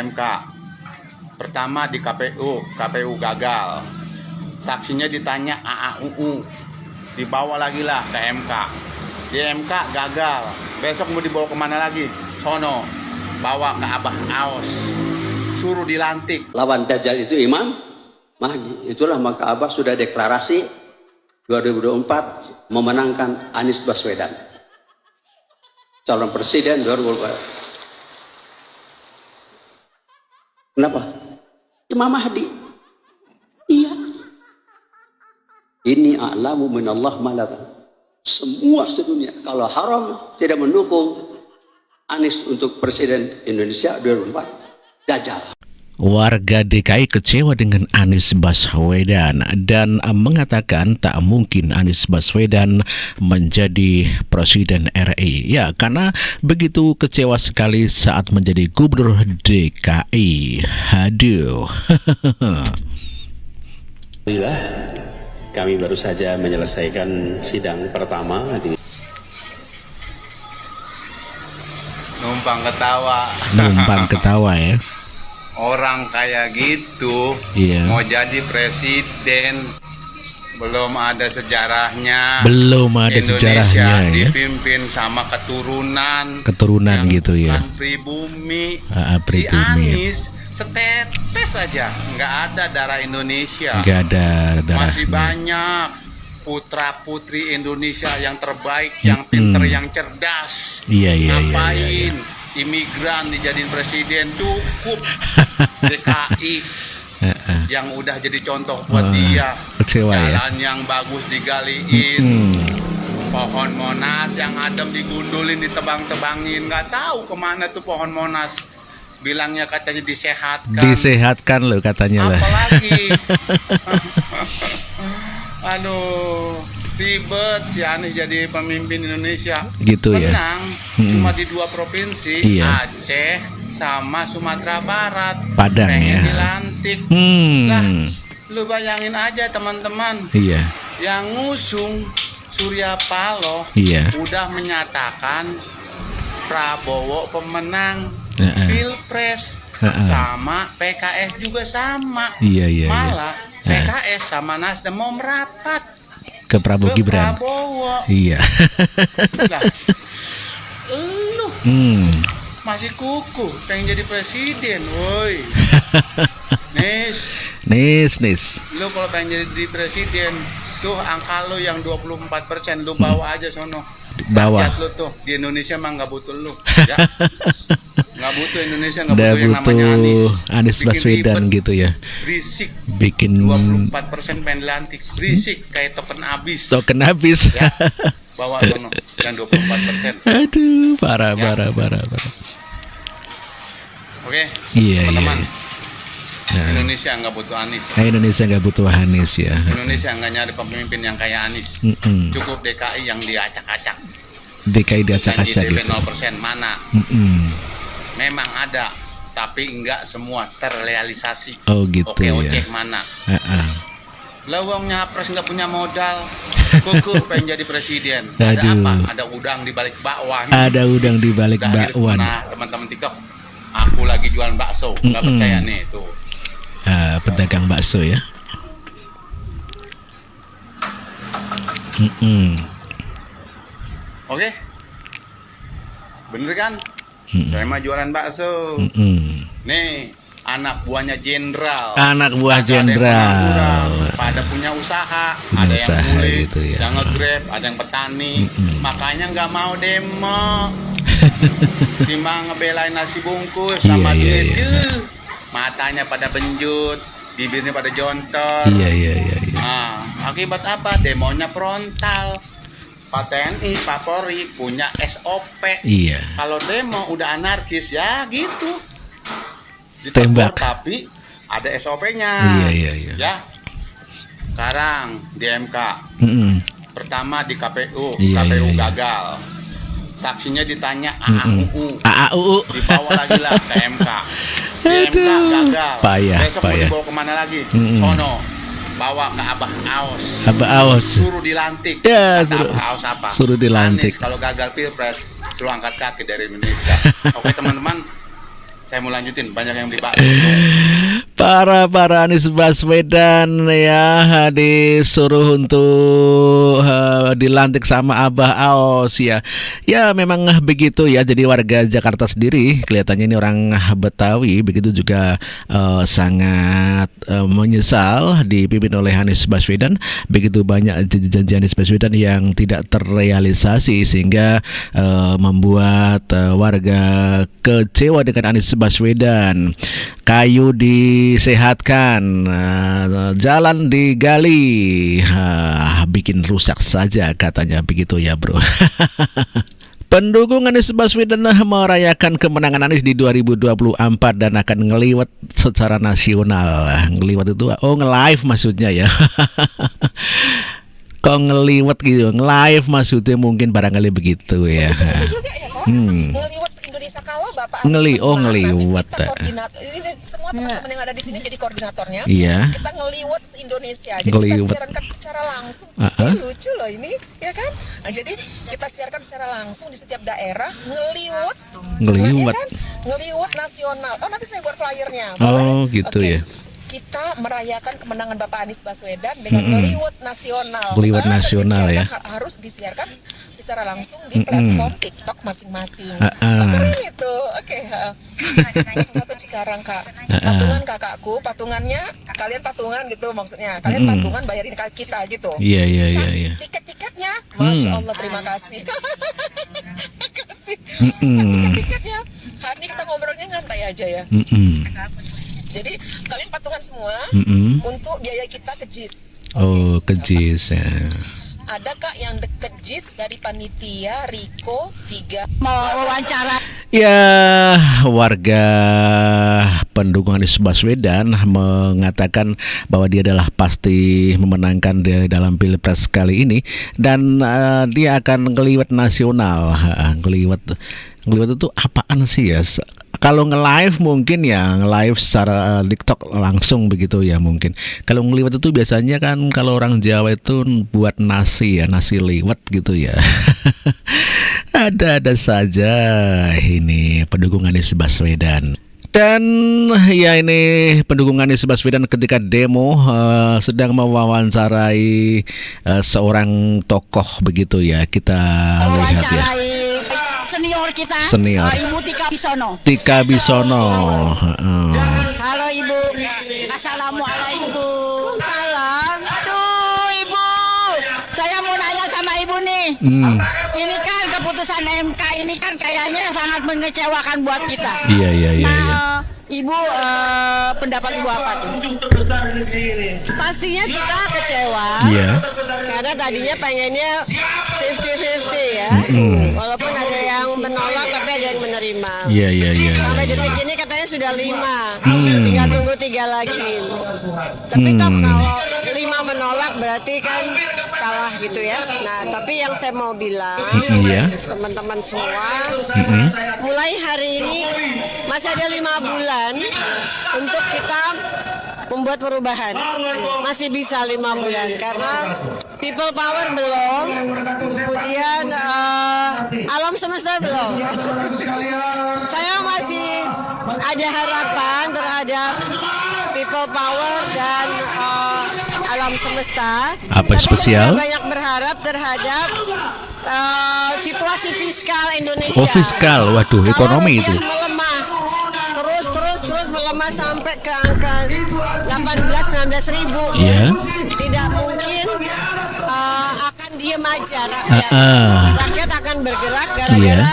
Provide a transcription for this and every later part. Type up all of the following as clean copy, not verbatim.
MK. Pertama di KPU gagal. Saksinya ditanya AAUU, dibawa lagi lah ke MK. Di MK gagal. Besok mau dibawa kemana lagi? Sono, bawa ke Abah Aos, suruh dilantik. Lawan Dajjal itu Imam Mahdi. Itulah maka Abah sudah deklarasi 2024 memenangkan Anies Baswedan calon presiden 2024. Kenapa? Imam Mahdi. Iya. Ini a'lamu minallah malaka. Semua sedunia kalau haram tidak mendukung Anies untuk presiden Indonesia 2024. Dajjal. Warga DKI kecewa dengan Anies Baswedan dan mengatakan tak mungkin Anies Baswedan menjadi Presiden RI. Ya, karena begitu kecewa sekali saat menjadi Gubernur DKI. Aduh. Alhamdulillah, kami baru saja menyelesaikan sidang pertama di Numpang ketawa. Numpang ketawa ya. Orang kayak gitu Iya. mau jadi presiden, belum ada sejarahnya. Belum ada Indonesia sejarahnya ya. dipimpin sama keturunan Keturunan gitu ya. bukan pribumi. Si Pribumi. Anies setetes aja, nggak ada darah Indonesia. Nggak ada darahnya. Masih banyak putra putri Indonesia yang terbaik, yang pinter, yang cerdas. Iya, iya, iya, Ngapain iya. imigran dijadiin presiden? Cukup DKI yang udah jadi contoh buat dia. Kecewa ya. Jalan yang bagus digaliin, pohon Monas yang adem digundulin, ditebang-tebangin. Nggak tahu kemana tuh pohon Monas. Bilangnya katanya disehatkan. Disehatkan loh katanya lah. Apalagi aduh, ribet si Anies jadi pemimpin Indonesia. Gitu ya. Menang cuma di 2 provinsi, Iya. Aceh sama Sumatera Barat. Padang pengen ya. dilantik. Lah, lu bayangin aja teman-teman, Iya. yang ngusung Surya Paloh Iya. udah menyatakan Prabowo pemenang Pilpres. Sama PKS juga sama. Iya, iya, iya. Malah PKS sama Nasdem mau merapat Ke Prabowo ke Gibran. Prabowo. Iya. Lah, lu masih kukuh pengen jadi presiden, woi. Nis. Lu kalau pengen jadi presiden, tuh angka lu yang 24% lu bawa aja sono. Bawa. Rakyat lu tuh di Indonesia mah nggak butuh lu, ya. Nggak butuh Indonesia, nggak Udah butuh yang namanya Anies Bikin Baswedan ribet, gitu ya. Berisik. Bikin 24% pengen dilantik, berisik kayak token abis. token habis. Ya, bawa sono yang 24%. Aduh, parah. Oke, Iya, teman-teman. iya. Nah, Indonesia nggak butuh Anies. Indonesia nggak butuh Anies ya. Indonesia nggak nyari pemimpin yang kayak Anies. Cukup DKI yang diacak-acak. DKI diacak-acak Janji DP gitu. 0% mana? Memang ada, tapi nggak semua terrealisasi. Oh gitu Oke, ya. ojek mana? Lawang nyapres nggak punya modal, kukuh pengen jadi presiden. Ada Aduh. apa? Ada udang di balik bakwan. Ada udang di balik Udah akhirnya bakwan. pernah teman-teman TikTok, aku lagi jualan bakso, nggak percaya nih tuh. Pedagang bakso ya. Oke, bener kan? Saya mah jualan bakso. Nih, anak buahnya jenderal. Anak buah Ada yang jenderal. pengangguran, pada punya usaha, Punya ada usaha yang kulit, gitu ya. yang nge-grab, ada yang petani. Makanya nggak mau demo. Timbang ngebelain nasi bungkus sama Iya, duit. iya. Matanya pada benjut, bibirnya pada jontor. Iya. Nah, akibat apa? Demonya frontal. Pak TNI, Pak Polri punya SOP. Iya. Kalau demo udah anarkis ya gitu. Tembak. Tapi ada SOP-nya. Iya. Ya. Sekarang di MK. Pertama di KPU Iya. gagal. Saksinya ditanya AAUU. Dibawa lagi lah ke MK. Di MK gagal. Payah. Besok mau dibawa kemana lagi? Sono, bawa ke Abah Aos. Abah Aos. Suruh dilantik. Ya, Kata Abah Aos apa? suruh dilantik. Anies kalau gagal pilpres, suruh angkat kaki dari Indonesia. Oke teman-teman, Saya mau lanjutin, banyak yang beli bakso. Para Anies Baswedan ya disuruh untuk dilantik sama Abah Aos ya. Ya memang begitu ya. Jadi warga Jakarta sendiri kelihatannya ini orang Betawi begitu juga sangat menyesal dipimpin oleh Anies Baswedan. Begitu banyak janji Anies Baswedan yang tidak terrealisasi sehingga membuat warga kecewa dengan Anies Baswedan. Kayu disehatkan, jalan digali, bikin rusak saja katanya begitu ya bro. Pendukung Anies Baswedan merayakan kemenangan Anies di 2024 dan akan ngeliwat secara nasional. Ngeliwat itu, nge-live maksudnya ya. Kok ngeliwat gitu, nge-live maksudnya mungkin barangkali begitu ya. Itu juga ya kan? Ngeliwat se-Indonesia kalau Bapak ngeliwat. Kita koordinator, ini semua teman-teman yang ada di sini jadi koordinatornya. Iya. Kita ngeliwat se-Indonesia. Jadi Ngeliwat. kita siarkan secara langsung. Lucu loh ini, ya kan? Nah, jadi kita siarkan secara langsung di setiap daerah, ngeliwat. Ngeliwat. Ya kan? Ngeliwat nasional. Oh, nanti saya buat flyernya. Oh, Boleh? gitu Oke. ya. Kita merayakan kemenangan Bapak Anies Baswedan dengan ngeliwat nasional. Ngeliwat nasional ya. Harus disiarkan secara langsung di platform TikTok masing-masing. Keren itu. Oke. Satu Cikarang Kak. Patungan kakakku, patungannya kalian patungan gitu maksudnya. Kalian patungan bayarin kita gitu. Iya. Tiket-tiketnya, Masya Allah terima kasih. Terima kasih. Tiket-tiketnya. Hari ini kita ngobrolnya nyantai aja ya. Jadi kalian patungan semua untuk biaya kita ke JIS. Oh, ke JIS ya. Ada Kak yang deket JIS dari panitia Riko 3 mau wawancara. Ya, warga pendukung Anies Baswedan mengatakan bahwa dia adalah pasti memenangkan di dalam pilpres kali ini dan dia akan ngeliwat nasional. Ngeliwat itu apaan sih ya? Kalau nge-live mungkin ya nge-live secara TikTok langsung begitu ya mungkin. Kalau ngeliwat itu biasanya kan kalau orang Jawa itu buat nasi ya, nasi liwet gitu ya. Ada saja ini pendukung Anies Baswedan. Dan ya ini pendukung Anies Baswedan ketika demo sedang mewawancarai seorang tokoh begitu ya. Kita lihat ya. Senior kita, Senior. Ibu Tika Bisono. Tika Bisono. Halo Ibu, Assalamualaikum. Salam. Aduh Ibu, saya mau nanya sama Ibu nih. Ini kan keputusan MK ini kan kayaknya sangat mengecewakan buat kita. Iya. Ibu pendapat Ibu apa tuh? Pastinya kita kecewa. Iya. Karena tadinya pengennya 50-50 ya. Walaupun ada yang menolak tapi ada yang menerima. Iya. Sampai detik ini katanya sudah 5. Tinggal tunggu 3 lagi. Tapi toh kalau 5 menolak berarti kan kalah gitu ya. Nah, tapi yang saya mau bilang Iya. teman-teman semua, mulai hari ini masih ada 5 bulan untuk kita membuat perubahan. Masih bisa 5 bulan karena people power belum, kemudian alam semesta belum. Saya masih ada harapan terhadap people power dan alam semesta. Apa Tapi spesial? saya banyak berharap terhadap situasi fiskal Indonesia. Oh, fiskal. Waduh, ekonomi Kalau itu. rupiah melemah, terus melemah sampai ke angka 18-19 ribu. Iya. Tidak mungkin akan diem aja rakyat. Rakyat akan bergerak gara-gara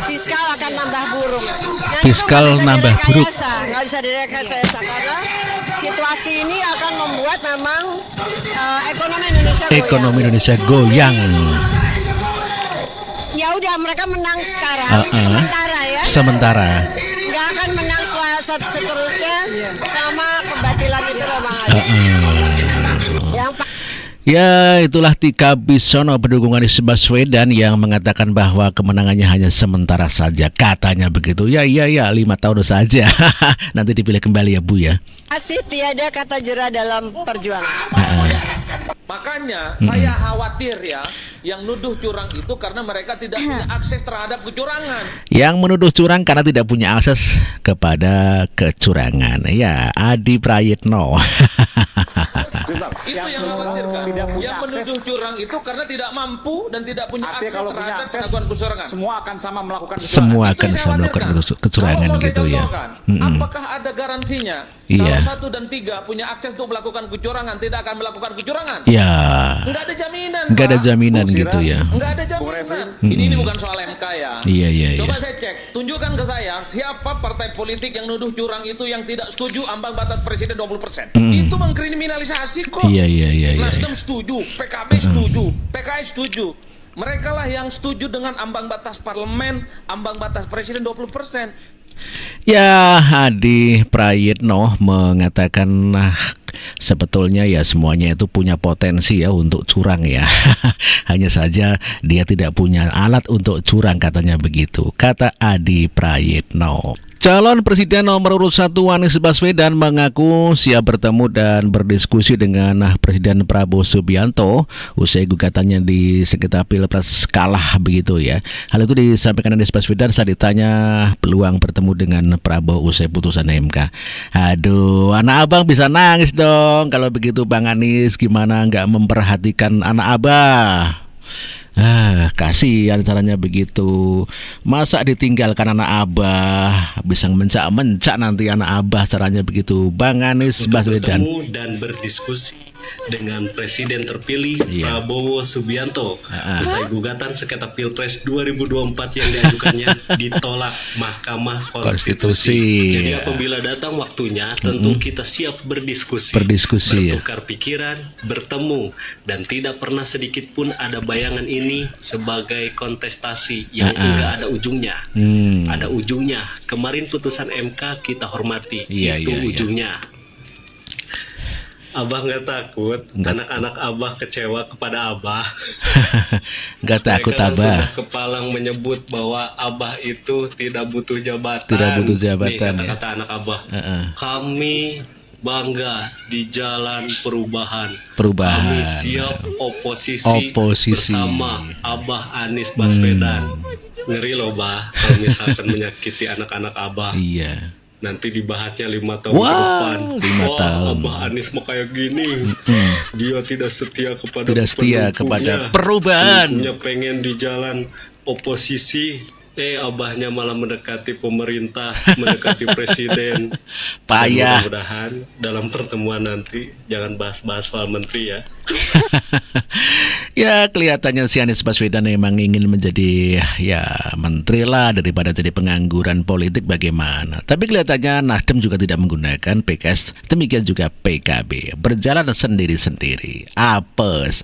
fiskal akan nambah buruk. Nah, Fiskal itu nggak bisa nambah buruk. nggak bisa direkayasa karena situasi ini akan membuat memang ekonomi Indonesia goyang. Ekonomi Indonesia goyang. Ya udah mereka menang sekarang, sementara ya. Sementara. Nggak akan menang seterusnya sama kebatilan itu loh Bang Adi. Yang Ya, itulah Tika Bisono pendukung Anies Baswedan yang mengatakan bahwa kemenangannya hanya sementara saja. Katanya begitu. Ya, 5 tahun saja. Nanti dipilih kembali ya Bu ya. Masih tiada kata jerah dalam perjuangan. Makanya saya khawatir ya, yang nuduh curang itu karena mereka tidak punya akses terhadap kecurangan. Yang menuduh curang karena tidak punya akses kepada kecurangan. Ya, Adi Prayitno. Itu yang khawatirkan. Yang menuduh curang itu karena tidak mampu dan tidak punya akses terhadap pengakuan kecurangan. Semua akan sama melakukan Semua Itu akan yang saya sama melakukan khawatirkan. kecurangan Kalau mau saya gitu ya. contohkan, apakah ada garansinya Iya. kalau 1 dan 3 punya akses untuk melakukan kecurangan tidak akan melakukan kecurangan? Ya, Enggak ada jaminan, nggak ada Pak. jaminan Bung gitu Sira. ya. Enggak ada jaminan. Ini bukan soal MK ya. Iya. Coba saya cek, tunjukkan ke saya siapa partai politik yang nuduh curang itu yang tidak setuju ambang batas presiden 20%. Itu mengkriminalisasi kok. Iya. Nasdem setuju, PKB setuju, PKS setuju. Mereka lah yang setuju dengan ambang batas parlemen, ambang batas presiden 20%. Ya, Adi Prayitno mengatakan sebetulnya ya semuanya itu punya potensi ya untuk curang ya. Hanya saja dia tidak punya alat untuk curang, katanya begitu. Kata Adi Prayitno. Calon Presiden nomor urut 1 Anies Baswedan mengaku siap bertemu dan berdiskusi dengan Presiden Prabowo Subianto usai gugatannya di sekitar Pilpres kalah begitu ya. Hal itu disampaikan Anies Baswedan saat ditanya peluang bertemu dengan Prabowo usai putusan MK. Aduh, anak abang bisa nangis dong kalau begitu Bang Anies, gimana nggak memperhatikan anak abah? Kasihan caranya begitu. Masa ditinggalkan anak abah, bisa mencak-mencak nanti anak abah, caranya begitu. Bang Anies Baswedan bertemu dan berdiskusi dengan Presiden terpilih Prabowo Subianto usai gugatan sengketa Pilpres 2024 yang diajukannya ditolak Mahkamah Konstitusi. Jadi apabila datang waktunya, tentu kita siap berdiskusi, bertukar pikiran, bertemu, dan tidak pernah sedikit pun ada bayangan ini sebagai kontestasi yang enggak ada ujungnya. Ada ujungnya. Kemarin putusan MK kita hormati, itu ujungnya. Abah nggak takut, anak-anak Abah kecewa kepada Abah. Nggak takut Mereka kan Abah. sudah kepalang menyebut bahwa Abah itu tidak butuh jabatan. Tidak butuh jabatan, Nih, kata-kata anak Abah. Kami bangga di jalan perubahan. Kami siap oposisi bersama Abah Anies Baswedan. Ngeri loh, Bah, kalau misalkan menyakiti anak-anak Abah. Iya. Nanti dibahasnya 5 tahun ke depan. 5 tahun. Abah Anies mah kayak gini. Dia tidak setia kepada kepada perubahan. Pendukungnya pengen di jalan oposisi. Abahnya malah mendekati pemerintah, mendekati presiden. Payah. Mudah-mudahan dalam pertemuan nanti jangan bahas-bahas soal menteri ya. Ya, kelihatannya si Anies Baswedan memang ingin menjadi ya menteri lah daripada jadi pengangguran politik, bagaimana. Tapi kelihatannya Nasdem juga tidak menggunakan PKS, demikian juga PKB. Berjalan sendiri-sendiri. Apes.